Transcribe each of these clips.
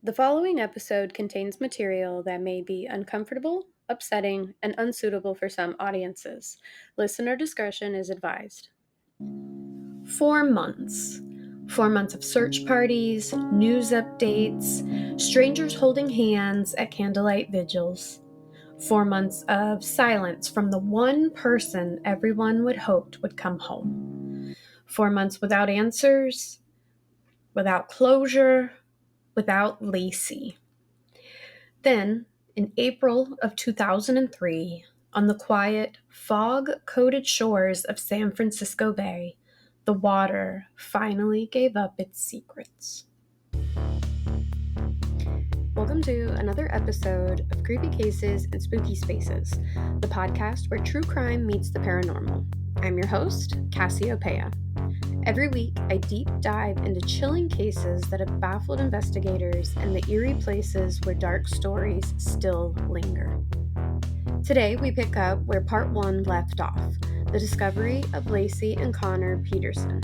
The following episode contains material that may be uncomfortable, upsetting, and unsuitable for some audiences. Listener discretion is advised. 4 months. 4 months of search parties, news updates, strangers holding hands at candlelight vigils. 4 months of silence from the one person everyone would hoped would come home. 4 months without answers, without closure, without Laci. Then, in April of 2003, on the quiet, fog-coated shores of San Francisco Bay, the water finally gave up its secrets. Welcome to another episode of Creepy Cases and Spooky Spaces, the podcast where true crime meets the paranormal. I'm your host, Cassie Opea. Every week, I deep dive into chilling cases that have baffled investigators and the eerie places where dark stories still linger. Today, we pick up where part 1 left off, the discovery of Laci and Connor Peterson,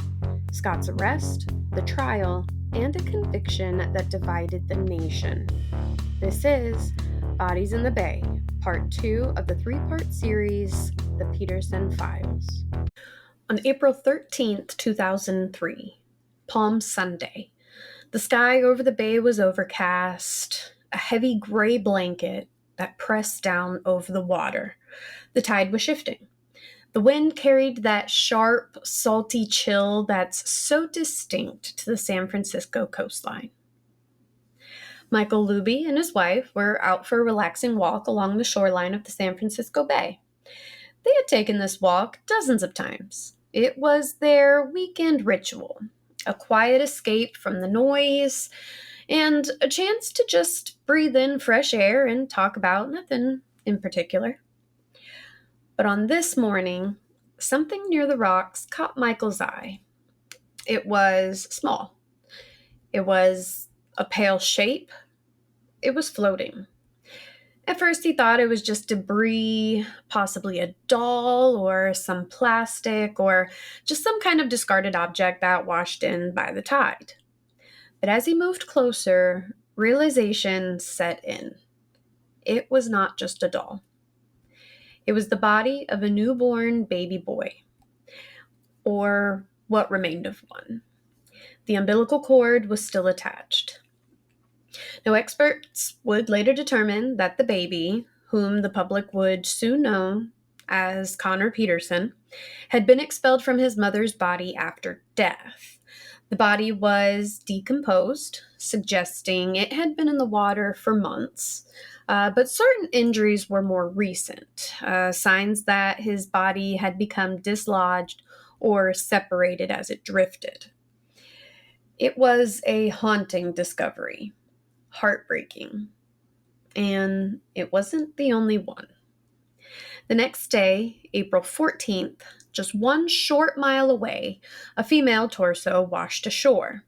Scott's arrest, the trial, and a conviction that divided the nation. This is Bodies in the Bay, part 2 of the 3-part series, The Peterson Files. On April 13th, 2003, Palm Sunday, the sky over the bay was overcast, a heavy gray blanket that pressed down over the water. The tide was shifting. The wind carried that sharp, salty chill that's so distinct to the San Francisco coastline. Michael Luby and his wife were out for a relaxing walk along the shoreline of the San Francisco Bay. They had taken this walk dozens of times. It was their weekend ritual, a quiet escape from the noise, and a chance to just breathe in fresh air and talk about nothing in particular. But on this morning, something near the rocks caught Michael's eye. It was small. It was a pale shape. It was floating. At first, he thought it was just debris, possibly a doll or some plastic or just some kind of discarded object that washed in by the tide. But as he moved closer, realization set in. It was not just a doll. It was the body of a newborn baby boy, or what remained of one. The umbilical cord was still attached. Now, experts would later determine that the baby, whom the public would soon know as Connor Peterson, had been expelled from his mother's body after death. The body was decomposed, suggesting it had been in the water for months, but certain injuries were more recent, signs that his body had become dislodged or separated as it drifted. It was a haunting discovery. Heartbreaking. And it wasn't the only one. The next day, April 14th, just one short mile away, a female torso washed ashore.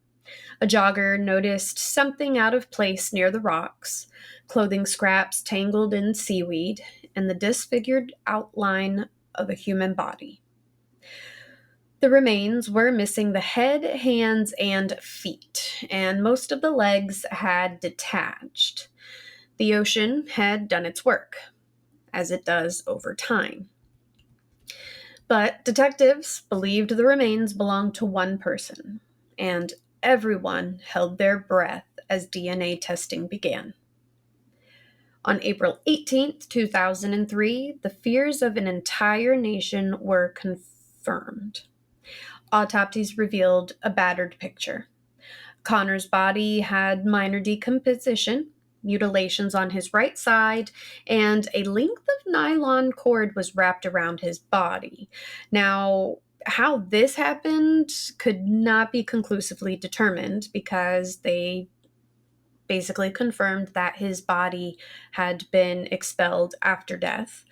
A jogger noticed something out of place near the rocks, clothing scraps tangled in seaweed, and the disfigured outline of a human body. The remains were missing the head, hands, and feet, and most of the legs had detached. The ocean had done its work, as it does over time. But detectives believed the remains belonged to one person, and everyone held their breath as DNA testing began. On April 18th, 2003, the fears of an entire nation were confirmed. Autopsies revealed a battered picture. Connor's body had minor decomposition, mutilations on his right side, and a length of nylon cord was wrapped around his body. Now, how this happened could not be conclusively determined because they basically confirmed that his body had been expelled after death.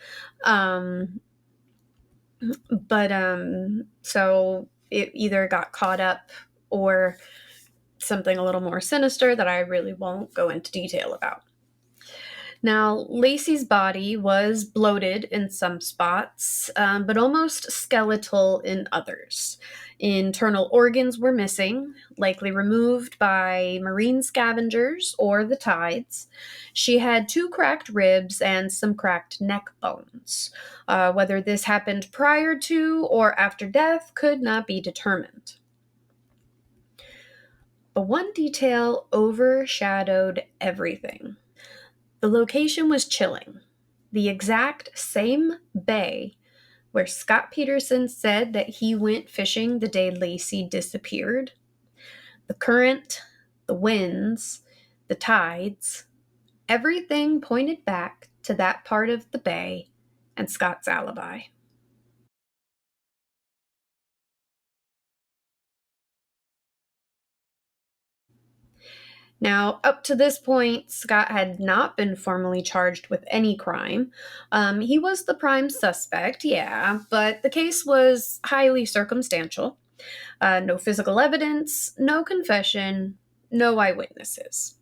So it either got caught up or something a little more sinister that I really won't go into detail about. Now, Laci's body was bloated in some spots, but almost skeletal in others. Internal organs were missing, likely removed by marine scavengers or the tides. She had two cracked ribs and some cracked neck bones. Whether this happened prior to or after death could not be determined. But one detail overshadowed everything. The location was chilling. The exact same bay where Scott Peterson said that he went fishing the day Laci disappeared. The current, the winds, the tides, everything pointed back to that part of the bay and Scott's alibi. Now, up to this point, Scott had not been formally charged with any crime. He was the prime suspect, yeah, but the case was highly circumstantial. No physical evidence, no confession, no eyewitnesses.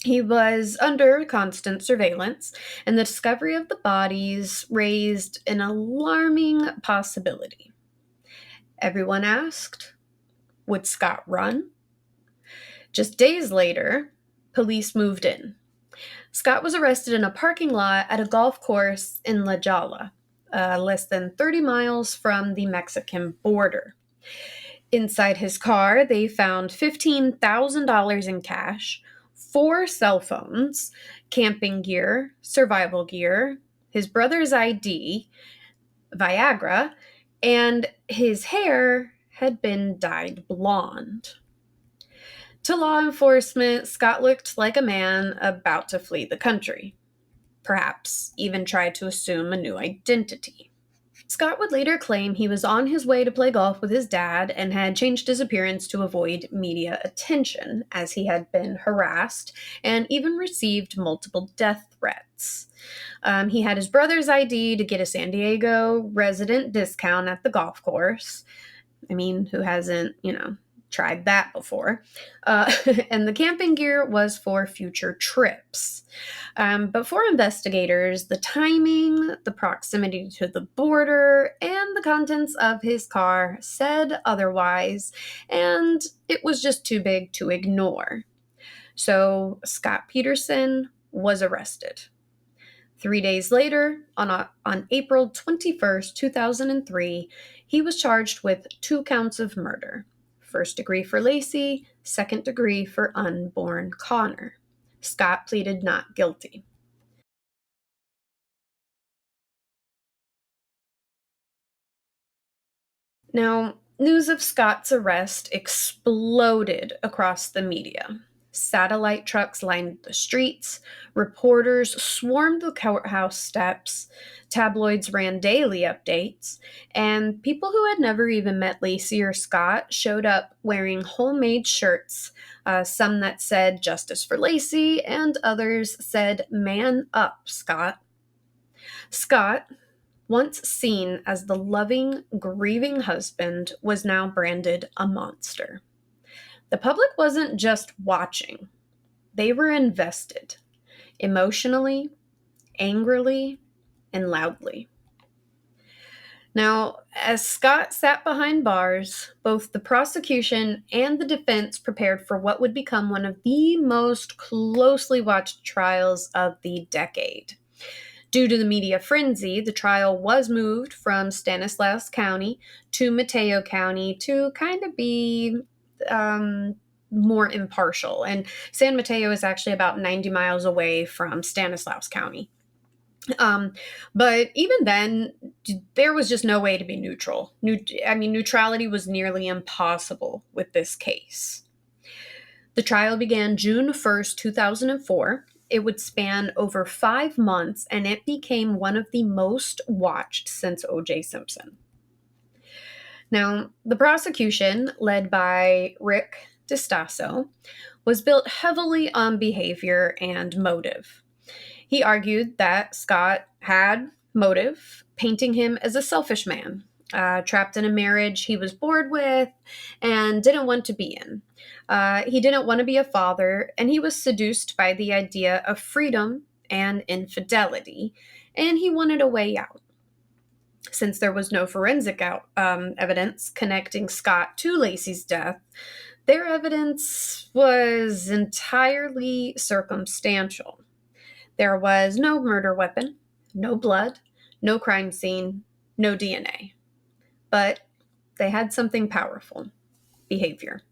He was under constant surveillance, and the discovery of the bodies raised an alarming possibility. Everyone asked, would Scott run? Just days later, police moved in. Scott was arrested in a parking lot at a golf course in La Jolla, less than 30 miles from the Mexican border. Inside his car, they found $15,000 in cash, 4 cell phones, camping gear, survival gear, his brother's ID, Viagra, and his hair had been dyed blonde. To law enforcement, Scott looked like a man about to flee the country, perhaps even try to assume a new identity. Scott would later claim he was on his way to play golf with his dad and had changed his appearance to avoid media attention, as he had been harassed and even received multiple death threats. He had his brother's ID to get a San Diego resident discount at the golf course. I mean, who hasn't, tried that before? And the camping gear was for future trips. But for investigators, the timing, the proximity to the border, and the contents of his car said otherwise, and it was just too big to ignore. So Scott Peterson was arrested. 3 days later, on April 21st, 2003, he was charged with 2 counts of murder. First degree for Laci, second degree for unborn Connor. Scott pleaded not guilty. Now, news of Scott's arrest exploded across the media. Satellite trucks lined the streets, reporters swarmed the courthouse steps, tabloids ran daily updates, and people who had never even met Laci or Scott showed up wearing homemade shirts, some that said "Justice for Laci" and others said "Man up, Scott." Scott, once seen as the loving, grieving husband, was now branded a monster. The public wasn't just watching, they were invested, emotionally, angrily, and loudly. Now, as Scott sat behind bars, both the prosecution and the defense prepared for what would become one of the most closely watched trials of the decade. Due to the media frenzy, the trial was moved from Stanislaus County to Mateo County to kind of be more impartial. And San Mateo is actually about 90 miles away from Stanislaus County. But even then, there was just no way to be neutral. Neutrality was nearly impossible with this case. The trial began June 1st, 2004. It would span over 5 months, and it became one of the most watched since O.J. Simpson. Now, the prosecution, led by Rick DiStasso, was built heavily on behavior and motive. He argued that Scott had motive, painting him as a selfish man, trapped in a marriage he was bored with and didn't want to be in. He didn't want to be a father, and he was seduced by the idea of freedom and infidelity, and he wanted a way out. Since there was no forensic evidence connecting Scott to Laci's death, their evidence was entirely circumstantial. There was no murder weapon, no blood, no crime scene, no DNA. But they had something powerful: behavior.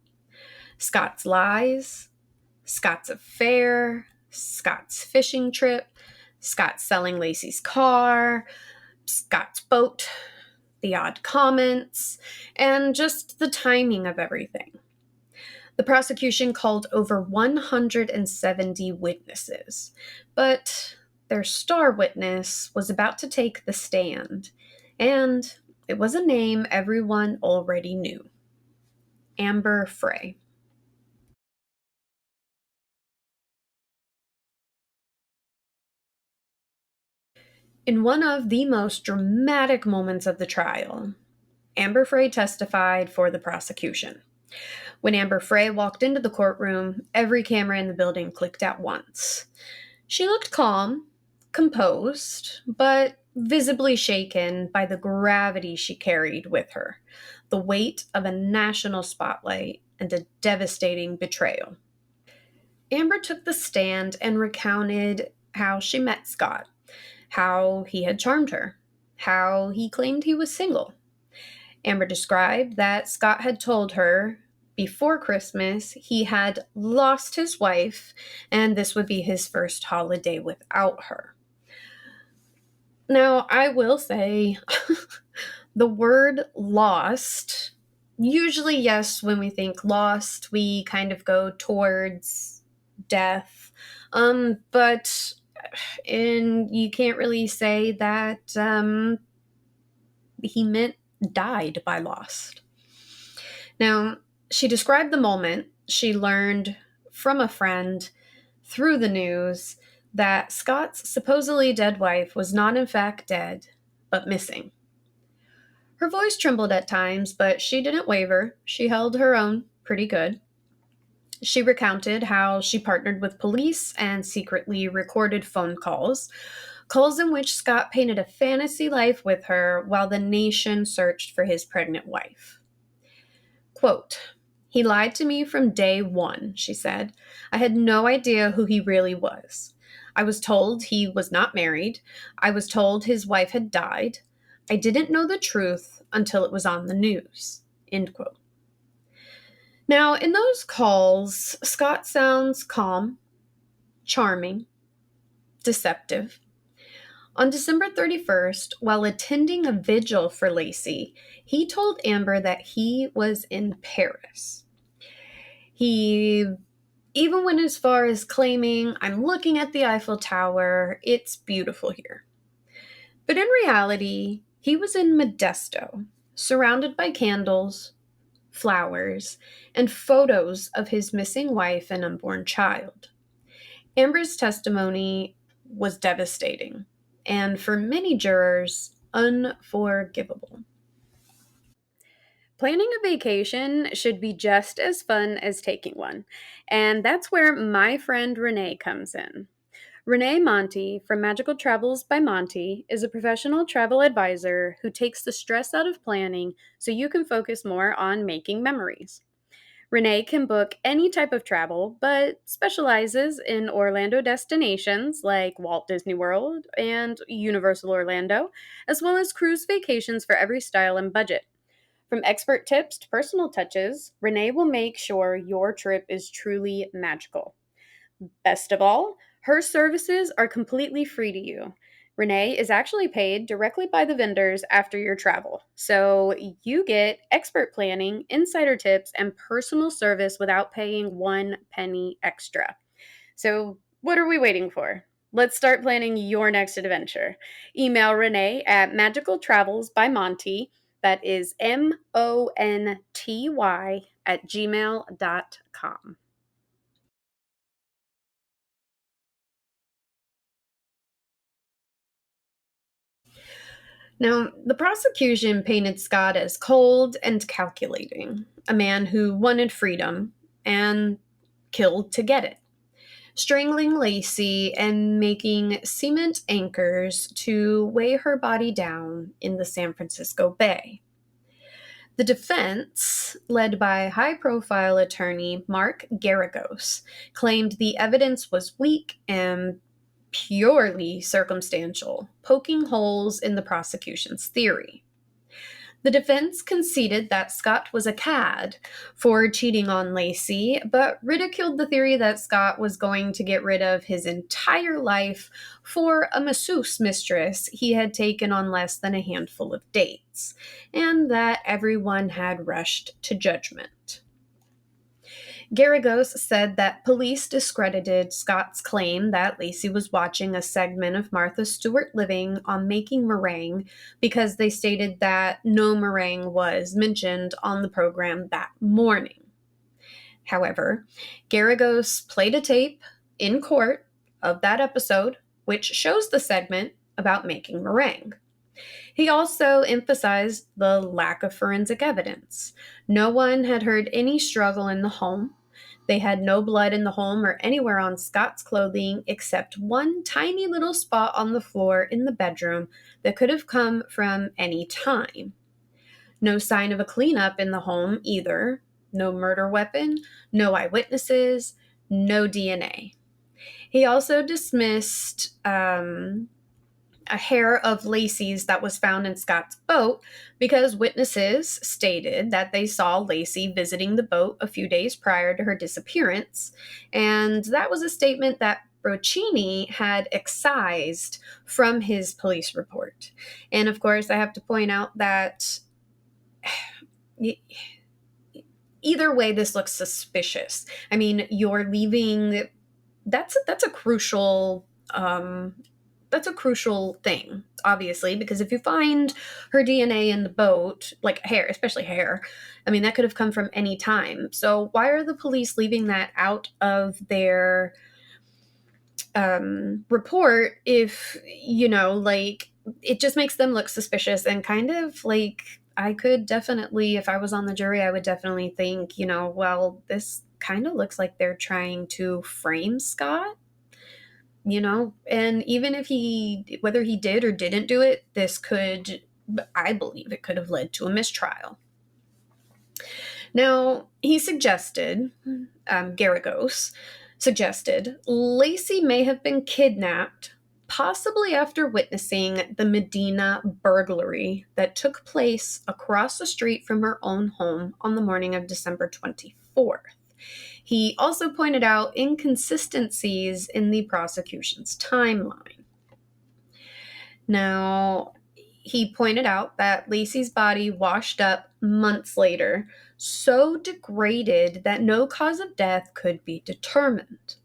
Scott's lies, Scott's affair, Scott's fishing trip, Scott selling Laci's car, Scott's boat, the odd comments, and just the timing of everything. The prosecution called over 170 witnesses, but their star witness was about to take the stand, and it was a name everyone already knew: Amber Frey. In one of the most dramatic moments of the trial, Amber Frey testified for the prosecution. When Amber Frey walked into the courtroom, every camera in the building clicked at once. She looked calm, composed, but visibly shaken by the gravity she carried with her, the weight of a national spotlight and a devastating betrayal. Amber took the stand and recounted how she met Scott, how he had charmed her, how he claimed he was single. Amber described that Scott had told her before Christmas he had lost his wife and this would be his first holiday without her. Now, I will say the word lost, usually, yes, when we think lost, we kind of go towards death. But you can't really say that he meant died by lost. Now, she described the moment she learned from a friend through the news that Scott's supposedly dead wife was not in fact dead, but missing. Her voice trembled at times, but she didn't waver. She held her own pretty good. She recounted how she partnered with police and secretly recorded phone calls, calls in which Scott painted a fantasy life with her while the nation searched for his pregnant wife. Quote, "He lied to me from day one," she said. "I had no idea who he really was. I was told he was not married. I was told his wife had died. I didn't know the truth until it was on the news." End quote. Now, in those calls, Scott sounds calm, charming, deceptive. On December 31st, while attending a vigil for Laci, he told Amber that he was in Paris. He even went as far as claiming, "I'm looking at the Eiffel Tower, it's beautiful here." But in reality, he was in Modesto, surrounded by candles, flowers, and photos of his missing wife and unborn child. Amber's testimony was devastating, and for many jurors, unforgivable. Planning a vacation should be just as fun as taking one, and that's where my friend Renee comes in. Renee Monty from Magical Travels by Monty is a professional travel advisor who takes the stress out of planning so you can focus more on making memories. Renee can book any type of travel, but specializes in Orlando destinations like Walt Disney World and Universal Orlando, as well as cruise vacations for every style and budget. From expert tips to personal touches, Renee will make sure your trip is truly magical. Best of all, her services are completely free to you. Renee is actually paid directly by the vendors after your travel, so you get expert planning, insider tips, and personal service without paying one penny extra. So, what are we waiting for? Let's start planning your next adventure. Email Renee at magicaltravelsbymonty, that is MONTY, at gmail.com. Now, the prosecution painted Scott as cold and calculating, a man who wanted freedom and killed to get it. strangling Laci and making cement anchors to weigh her body down in the San Francisco Bay. The defense, led by high profile attorney Mark Garagos, claimed the evidence was weak and purely circumstantial, poking holes in the prosecution's theory. The defense conceded that Scott was a cad for cheating on Laci, but ridiculed the theory that Scott was going to get rid of his entire life for a masseuse mistress he had taken on less than a handful of dates, and that everyone had rushed to judgment. Garagos said that police discredited Scott's claim that Laci was watching a segment of Martha Stewart Living on Making Meringue because they stated that no meringue was mentioned on the program that morning. However, Garagos played a tape in court of that episode, which shows the segment about making meringue. He also emphasized the lack of forensic evidence. No one had heard any struggle in the home. They had no blood in the home or anywhere on Scott's clothing except one tiny little spot on the floor in the bedroom that could have come from any time. No sign of a cleanup in the home either. No murder weapon, no eyewitnesses, no DNA. He also dismissed a hair of Laci's that was found in Scott's boat because witnesses stated that they saw Laci visiting the boat a few days prior to her disappearance, and that was a statement that Broccini had excised from his police report. And of course, I have to point out that either way, this looks suspicious. I mean, you're leaving. That's a crucial thing, obviously, because if you find her DNA in the boat, like hair, especially hair, I mean, that could have come from any time. So why are the police leaving that out of their report if, like, it just makes them look suspicious and kind of like, I could definitely, if I was on the jury, I would definitely think, well, this kind of looks like they're trying to frame Scott. And even if whether he did or didn't do it, I believe it could have led to a mistrial. Now, Garagos suggested Laci may have been kidnapped, possibly after witnessing the Medina burglary that took place across the street from her own home on the morning of December 24th. He also pointed out inconsistencies in the prosecution's timeline. Now, he pointed out that Laci's body washed up months later, so degraded that no cause of death could be determined.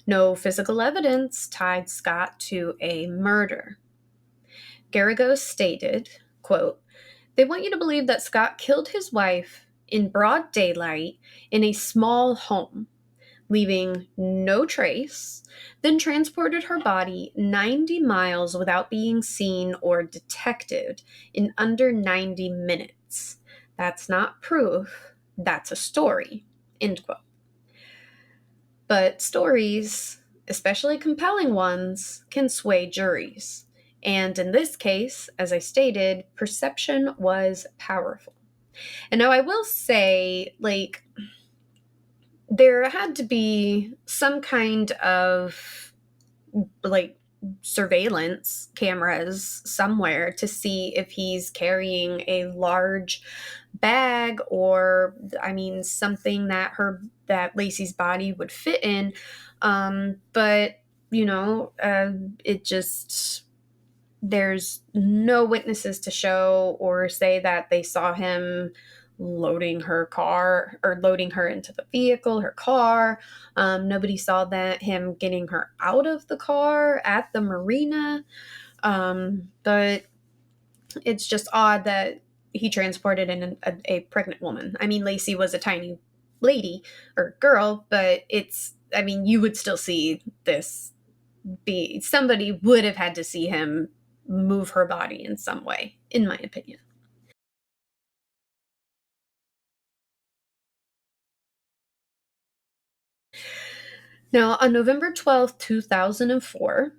No physical evidence tied Scott to a murder. Garagos stated, quote, "They want you to believe that Scott killed his wife in broad daylight in a small home, leaving no trace, then transported her body 90 miles without being seen or detected in under 90 minutes. That's not proof, that's a story." End quote. But stories, especially compelling ones, can sway juries. And in this case, as I stated, perception was powerful. And now I will say, like, there had to be some kind of like surveillance cameras somewhere to see if he's carrying a large bag or, I mean, something that Laci's body would fit in. But it just, there's no witnesses to show or say that they saw him loading her car or loading her into the vehicle, her car. Nobody saw him getting her out of the car at the marina. But it's just odd that he transported in a pregnant woman. I mean, Laci was a tiny lady or girl, but you would still see this somebody would have had to see him move her body in some way, in my opinion. Now, on November 12th, 2004,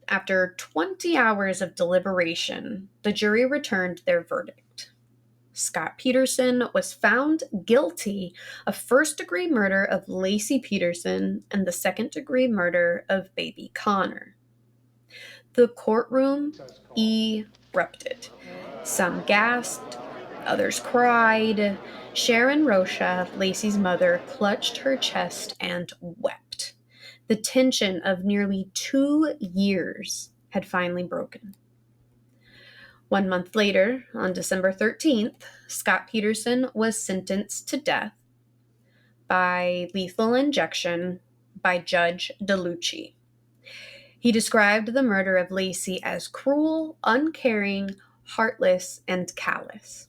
after 20 hours of deliberation, the jury returned their verdict. Scott Peterson was found guilty of first-degree murder of Laci Peterson and the second-degree murder of baby Connor. The courtroom erupted. Some gasped, others cried. Sharon Rocha, Laci's mother, clutched her chest and wept. The tension of nearly 2 years had finally broken. 1 month later, on December 13th, Scott Peterson was sentenced to death by lethal injection by Judge DeLucci. He described the murder of Laci as cruel, uncaring, heartless, and callous.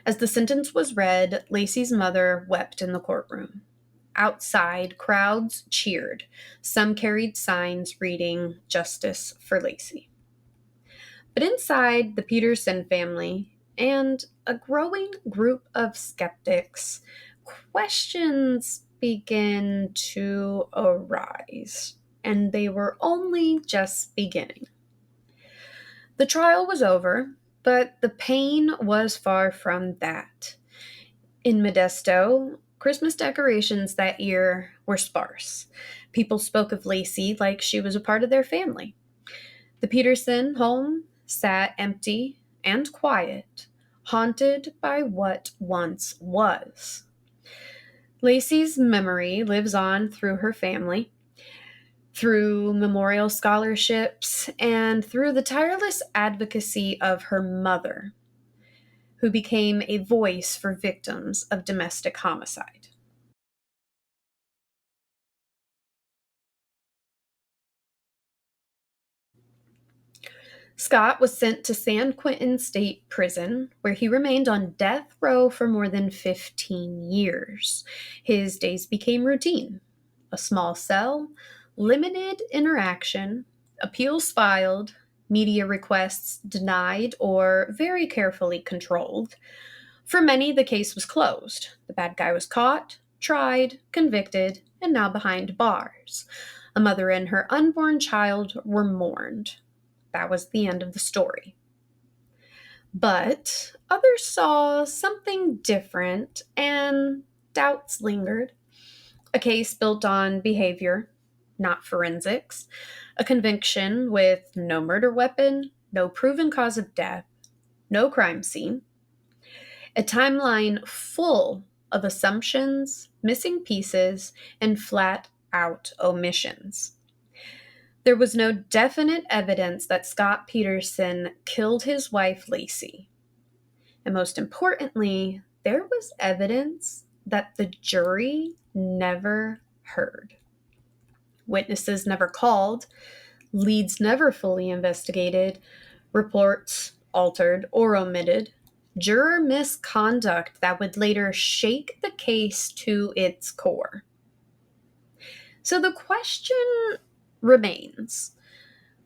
As the sentence was read, Laci's mother wept in the courtroom. Outside, crowds cheered. Some carried signs reading, "Justice for Laci." But inside the Peterson family and a growing group of skeptics, questions began to arise, and they were only just beginning. The trial was over, but the pain was far from that. In Modesto, Christmas decorations that year were sparse. People spoke of Laci like she was a part of their family. The Peterson home sat empty and quiet, haunted by what once was. Laci's memory lives on through her family, through memorial scholarships, and through the tireless advocacy of her mother, who became a voice for victims of domestic homicide. Scott was sent to San Quentin State Prison, where he remained on death row for more than 15 years. His days became routine: a small cell, limited interaction, appeals filed, media requests denied or very carefully controlled. For many, the case was closed. The bad guy was caught, tried, convicted, and now behind bars. A mother and her unborn child were mourned. That was the end of the story. But others saw something different, and doubts lingered. A case built on behavior, not forensics. A conviction with no murder weapon, no proven cause of death, no crime scene. A timeline full of assumptions, missing pieces, and flat-out omissions. There was no definite evidence that Scott Peterson killed his wife, Laci. And most importantly, there was evidence that the jury never heard. Witnesses never called, leads never fully investigated, reports altered or omitted, juror misconduct that would later shake the case to its core. So the question remains: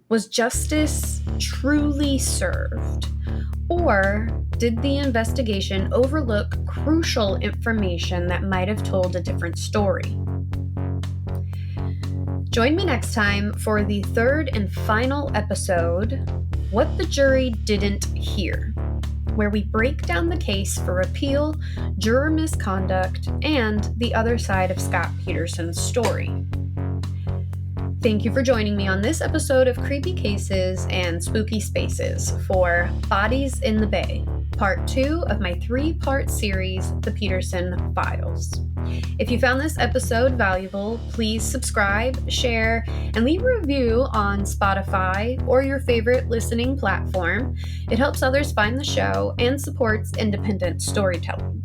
was justice truly served? Or did the investigation overlook crucial information that might have told a different story? Join me next time for the third and final episode, What the Jury Didn't Hear, where we break down the case for appeal, juror misconduct, and the other side of Scott Peterson's story. Thank you for joining me on this episode of Creepy Cases and Spooky Spaces for Bodies in the Bay, Part 2 of my 3-part series, The Peterson Files. If you found this episode valuable, please subscribe, share, and leave a review on Spotify or your favorite listening platform. It helps others find the show and supports independent storytelling.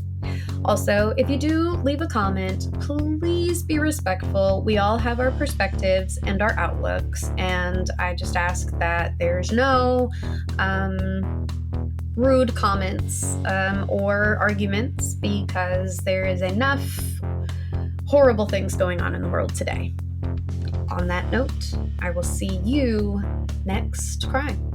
Also, if you do leave a comment, please be respectful. We all have our perspectives and our outlooks, and I just ask that there's no rude comments or arguments, because there is enough horrible things going on in the world today. On that note, I will see you next crime.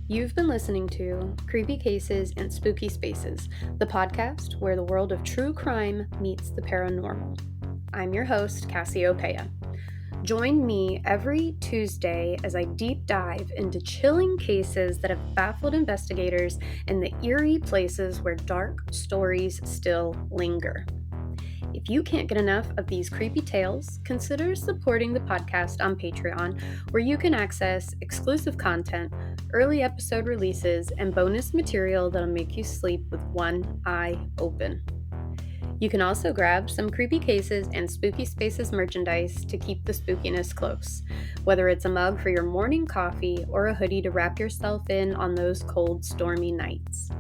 You've been listening to Creepy Cases and Spooky Spaces, the podcast where the world of true crime meets the paranormal. I'm your host, Laci Peterson. Join me every Tuesday as I deep dive into chilling cases that have baffled investigators in the eerie places where dark stories still linger. If you can't get enough of these creepy tales, consider supporting the podcast on Patreon, where you can access exclusive content, early episode releases, and bonus material that'll make you sleep with one eye open. You can also grab some Creepy Cases and Spooky Spaces merchandise to keep the spookiness close, whether it's a mug for your morning coffee or a hoodie to wrap yourself in on those cold, stormy nights.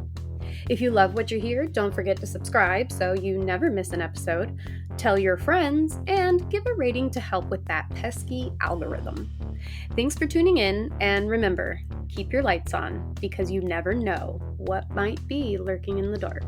If you love what you hear, don't forget to subscribe so you never miss an episode, tell your friends, and give a rating to help with that pesky algorithm. Thanks for tuning in, and remember, keep your lights on because you never know what might be lurking in the dark.